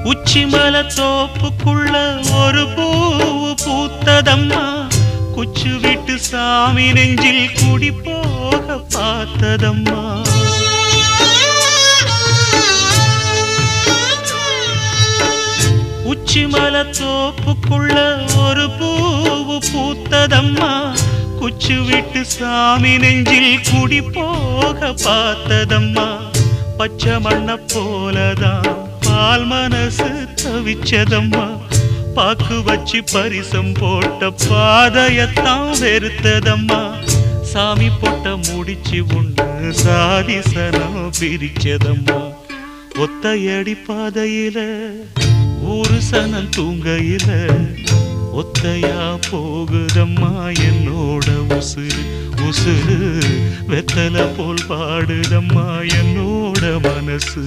உச்சிமல தோப்புக்குள்ள ஒரு பூவு பூத்ததம்மா, குச்சு விட்டு சாமி நெஞ்சில் குடி போக பார்த்ததம்மா. உச்சிமல தோப்புக்குள்ள ஒரு பூவு பூத்ததம்மா, குச்சு விட்டு சாமி நெஞ்சில் குடி போக பார்த்ததம்மா. பச்சை மண்ண போலதான் பால் மனசு தவிச்சதம்மா, பாக்கு வச்சு பரிசம் போட்ட பாதையத்தான் வெறுத்ததம்மா. சாமி போட்ட முடிச்சு உண்டு சாதிசனம் பிரிச்சதம்மா. ஒத்தையடி பாதையில ஒரு சனம் தூங்கையில ஒத்தையா போகுதம்மா என்னோட உசுறு. உசுறு வெத்தல போல் பாடுதம்மா என்னோட மனசு.